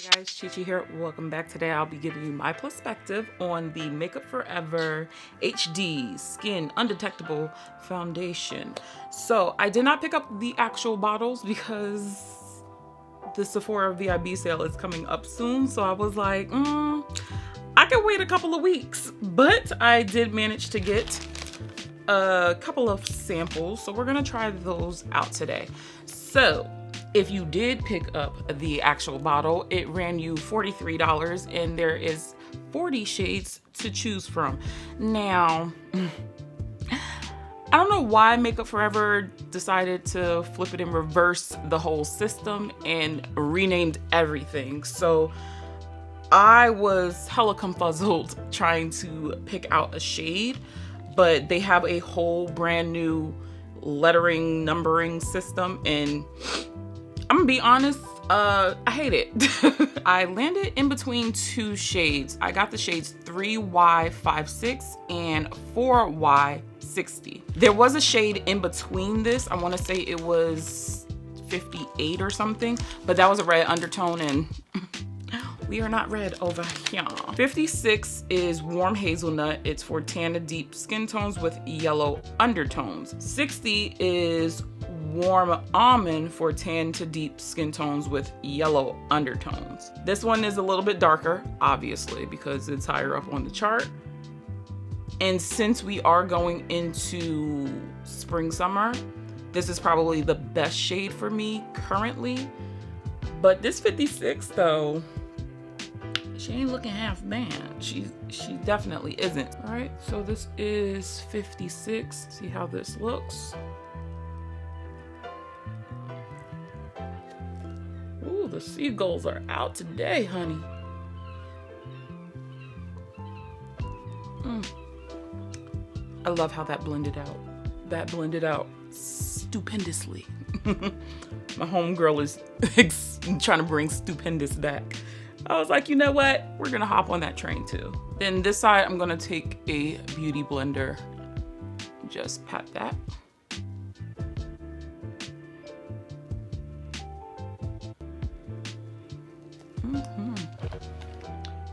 Hey guys, Chi here. Welcome back. Today I'll be giving you my perspective on the Makeup Forever HD Skin Undetectable Foundation. So I did not pick up the actual bottles because the Sephora VIB sale is coming up soon. So I was like, I could wait a couple of weeks. But I did manage to get a couple of samples. So we're gonna try those out today. So if you did pick up the actual bottle, it ran you $43 and there is 40 shades to choose from. Now, I don't know why Makeup Forever decided to flip it and reverse the whole system and renamed everything. So I was hella confuzzled trying to pick out a shade, but they have a whole brand new lettering, numbering system, and I'm gonna be honest, I hate it. I landed in between two shades. I got the shades 3Y56 and 4Y60. There was a shade in between this. I wanna say it was 58 or something, but that was a red undertone and we are not red over here. 56 is warm hazelnut. It's for tan to deep skin tones with yellow undertones. 60 is warm almond for tan to deep skin tones with yellow undertones. This one is a little bit darker, obviously, because it's higher up on the chart. And since we are going into spring, summer, this is probably the best shade for me currently. But this 56 though, she ain't looking half bad. She definitely isn't. All right, so this is 56. See how this looks. Ooh, the seagulls are out today, honey. I love how that blended out. That blended out stupendously. My homegirl is trying to bring stupendous back. I was like, you know what? We're gonna hop on that train too. Then this side, I'm gonna take a beauty blender. Just pat that.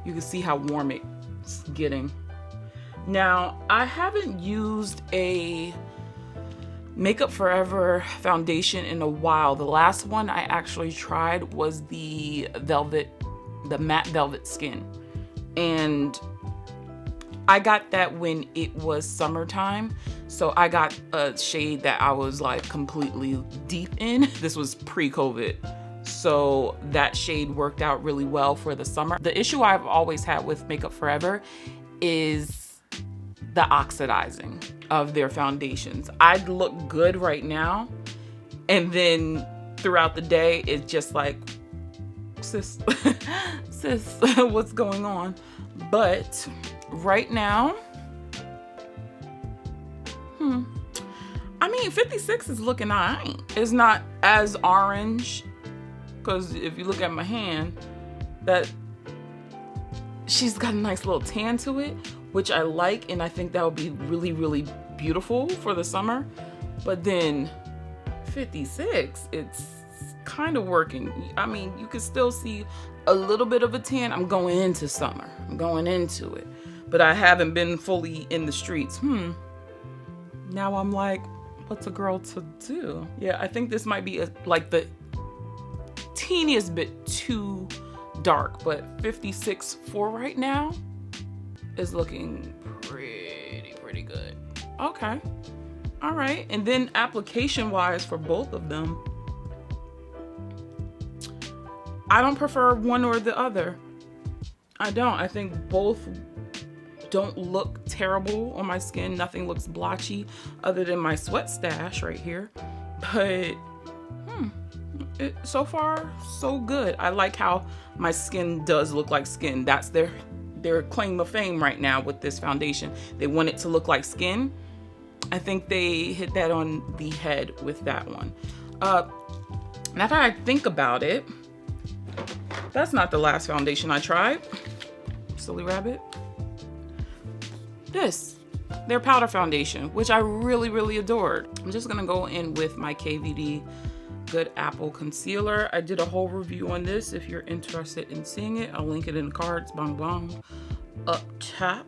You can see how warm it's getting. Now, I haven't used a Makeup Forever foundation in a while. The last one I actually tried was the matte velvet skin. And I got that when it was summertime. So I got a shade that I was like completely deep in. This was pre-COVID. So that shade worked out really well for the summer. The issue I've always had with Makeup Forever is the oxidizing of their foundations. I'd look good right now, and then throughout the day, it's just like, sis, what's going on? But right now, I mean, 56 is looking all right. It's not as orange, because if you look at my hand, that she's got a nice little tan to it, which I like, and I think that would be really, really beautiful for the summer. But then 56, it's kind of working. I mean, you can still see a little bit of a tan. I'm going into summer. I'm going into it. But I haven't been fully in the streets. Now I'm like, what's a girl to do? Yeah, I think this might be like the teeniest bit too dark, but 56 for right now is looking pretty good. Okay, all right. And then application wise for both of them, I don't prefer one or the other. I don't. I think both don't look terrible on my skin. Nothing looks blotchy other than my sweat stash right here. But so far, so good. I like how my skin does look like skin. That's their claim of fame right now with this foundation. They want it to look like skin. I think they hit that on the head with that one. Now that I think about it, that's not the last foundation I tried. Silly rabbit. Their powder foundation, which I really, really adored. I'm just gonna go in with my KVD Good Apple Concealer. I did a whole review on this. If you're interested in seeing it, I'll link it in the cards, bang bang, up top.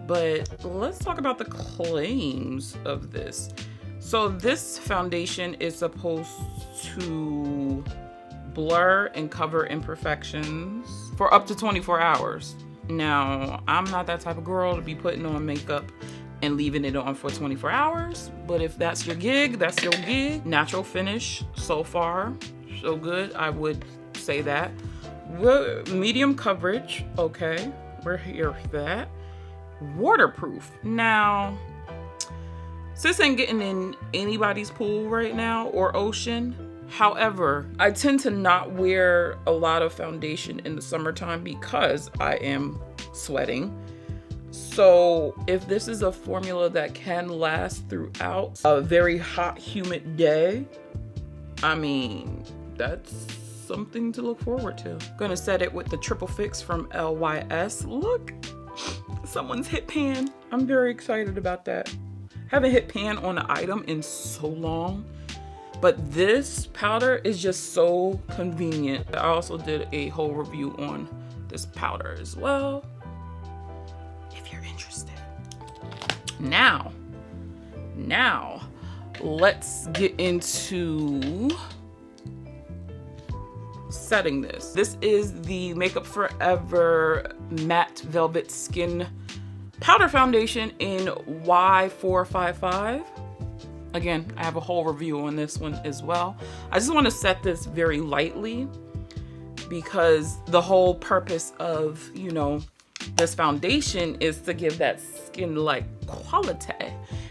But let's talk about the claims of this. So this foundation is supposed to blur and cover imperfections for up to 24 hours. Now, I'm not that type of girl to be putting on makeup and leaving it on for 24 hours. But if that's your gig, that's your gig. Natural finish so far, so good. I would say that. Medium coverage, okay. We're here for that. Waterproof. Now, sis ain't getting in anybody's pool right now or ocean. However, I tend to not wear a lot of foundation in the summertime because I am sweating. So if this is a formula that can last throughout a very hot, humid day, I mean, that's something to look forward to. Gonna set it with the Triple Fix from LYS. Look, someone's hit pan. I'm very excited about that. Haven't hit pan on an item in so long. But this powder is just so convenient. I also did a whole review on this powder as well, if you're interested. Now, let's get into setting this. This is the Makeup Forever Matte Velvet Skin Powder Foundation in Y455. Again, I have a whole review on this one as well. I just want to set this very lightly because the whole purpose of, you know, this foundation is to give that skin-like quality.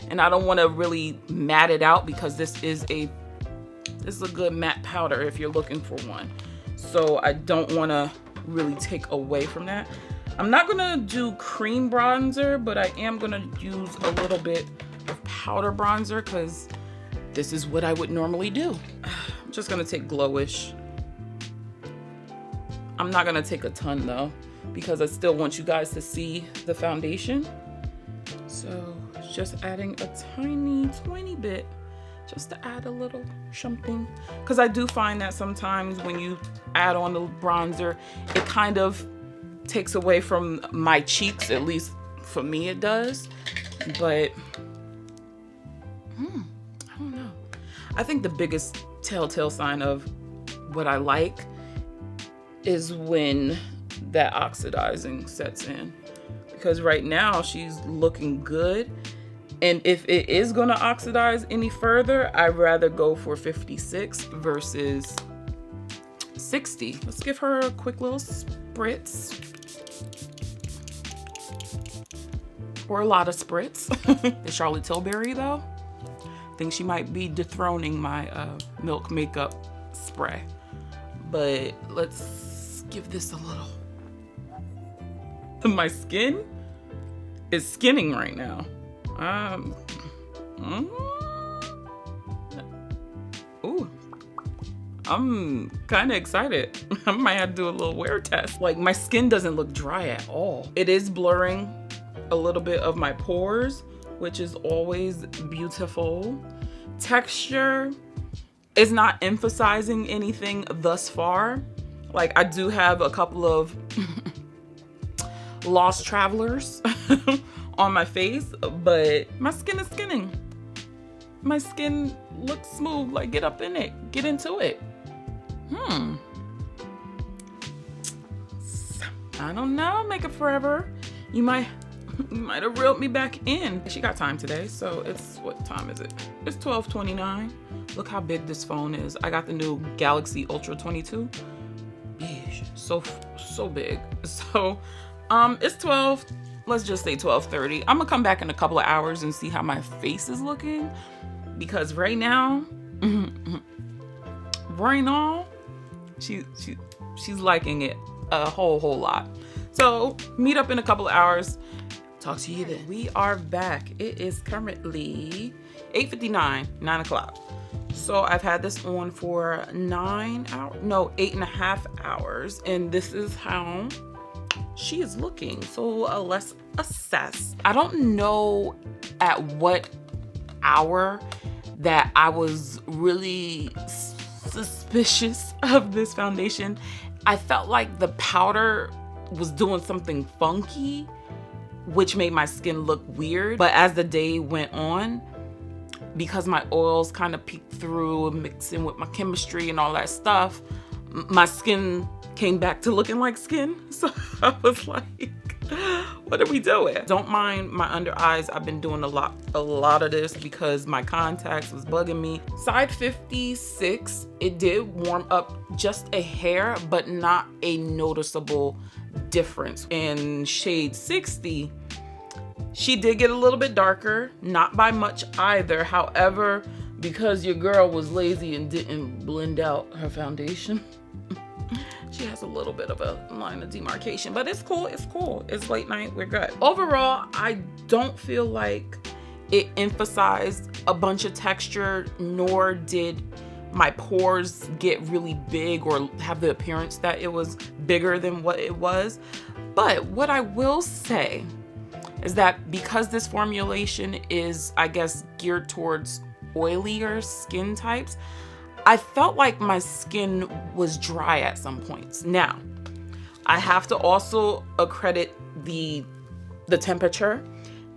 And I don't want to really matte it out because this is a good matte powder if you're looking for one. So I don't want to really take away from that. I'm not going to do cream bronzer, but I am going to use a little bit of powder bronzer because this is what I would normally do. I'm just gonna take Glowish. I'm not gonna take a ton though because I still want you guys to see the foundation. So just adding a tiny bit just to add a little something, because I do find that sometimes when you add on the bronzer, it kind of takes away from my cheeks, at least for me it does. But I don't know. I think the biggest telltale sign of what I like is when that oxidizing sets in. Because right now she's looking good. And if it is gonna oxidize any further, I'd rather go for 56 versus 60. Let's give her a quick little spritz. Or a lot of spritz. The Charlotte Tilbury though, I think she might be dethroning my Milk makeup spray. But let's give this a little. My skin is skinning right now. Ooh, I'm kind of excited. I might have to do a little wear test. Like, my skin doesn't look dry at all. It is blurring a little bit of my pores, which is always beautiful. Texture is not emphasizing anything thus far. Like, I do have a couple of lost travelers on my face, but my skin is skinning. My skin looks smooth. Like, get up in it, get into it. I don't know, Makeup Forever. You might have reeled me back in. She got time today, so it's, what time is it? It's 12:29. Look how big this phone is. I got the new Galaxy Ultra 22. Yeesh, so big. So it's 12. Let's just say 12:30. I'm gonna come back in a couple of hours and see how my face is looking, because right now, she's liking it a whole lot. So meet up in a couple of hours. Talk to you then. We are back. It is currently 8:59, 9 o'clock. So I've had this on for 8.5 hours, and this is how she is looking. So let's assess. I don't know at what hour that I was really suspicious of this foundation. I felt like the powder was doing something funky, which made my skin look weird. But as the day went on, because my oils kind of peeked through, mixing with my chemistry and all that stuff, my skin came back to looking like skin. So I was like, what are we doing? Don't mind my under eyes. I've been doing a lot of this because my contacts was bugging me. Side 56, it did warm up just a hair, but not a noticeable difference. In shade 60, she did get a little bit darker, not by much either. However, because your girl was lazy and didn't blend out her foundation, she has a little bit of a line of demarcation, but it's cool, it's cool. It's late night, we're good. Overall, I don't feel like it emphasized a bunch of texture, nor did my pores get really big or have the appearance that it was bigger than what it was. But what I will say is that because this formulation is, I guess, geared towards oilier skin types, I felt like my skin was dry at some points. Now, I have to also accredit the temperature,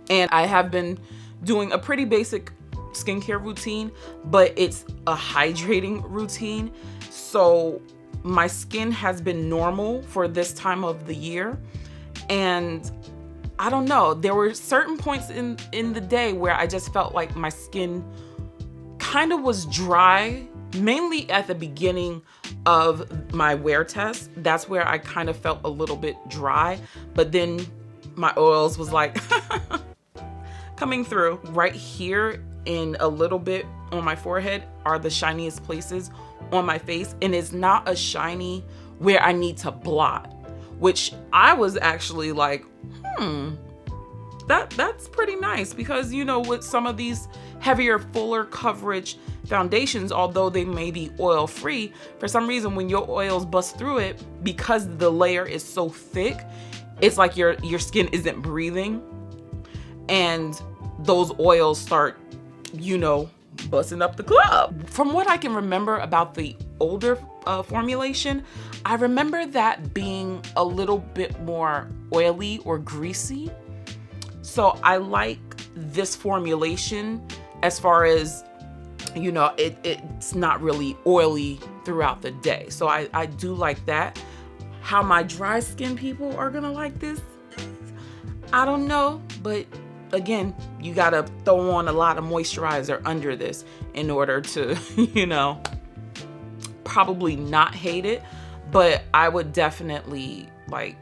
and I have been doing a pretty basic skincare routine, but it's a hydrating routine. So my skin has been normal for this time of the year, and I don't know, there were certain points in the day where I just felt like my skin kind of was dry, mainly at the beginning of my wear test. That's where I kind of felt a little bit dry, but then my oils was like coming through. Right here and a little bit on my forehead are the shiniest places on my face, and it's not a shiny where I need to blot, which I was actually like, that's pretty nice, because you know, with some of these heavier, fuller coverage foundations, although they may be oil free, for some reason when your oils bust through it, because the layer is so thick, it's like your skin isn't breathing, and those oils start, you know, busting up the club. From what I can remember about the older formulation, I remember that being a little bit more oily or greasy. So I like this formulation as far as, you know, it's not really oily throughout the day. So I do like that. How my dry skin people are gonna like this, I don't know, but again, you gotta throw on a lot of moisturizer under this in order to, you know, probably not hate it. But I would definitely like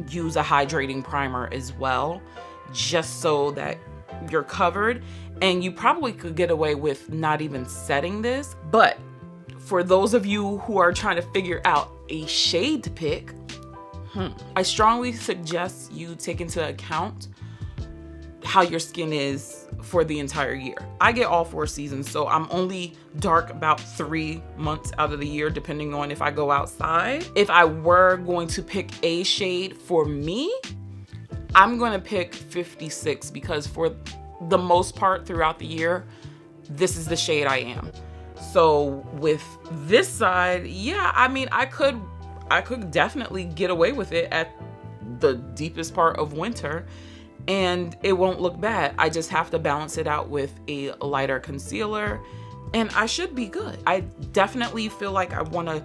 use a hydrating primer as well, just so that you're covered. And you probably could get away with not even setting this. But for those of you who are trying to figure out a shade to pick, I strongly suggest you take into account how your skin is for the entire year. I get all 4 seasons, so I'm only dark about 3 months out of the year, depending on if I go outside. If I were going to pick a shade for me, I'm gonna pick 56, because for the most part throughout the year, this is the shade I am. So with this side, yeah, I mean, I could definitely get away with it at the deepest part of winter, and it won't look bad. I just have to balance it out with a lighter concealer, and I should be good. I definitely feel like I want to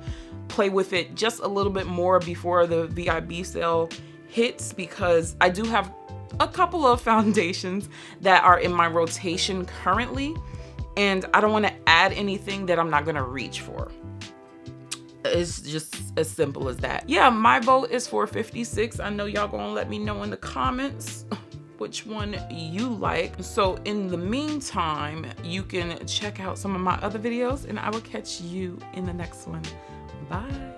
play with it just a little bit more before the VIB sale hits, because I do have a couple of foundations that are in my rotation currently, and I don't want to add anything that I'm not going to reach for. It's just as simple as that. Yeah, my vote is for 56. I know y'all gonna let me know in the comments which one you like. So in the meantime, you can check out some of my other videos, and I will catch you in the next one. Bye.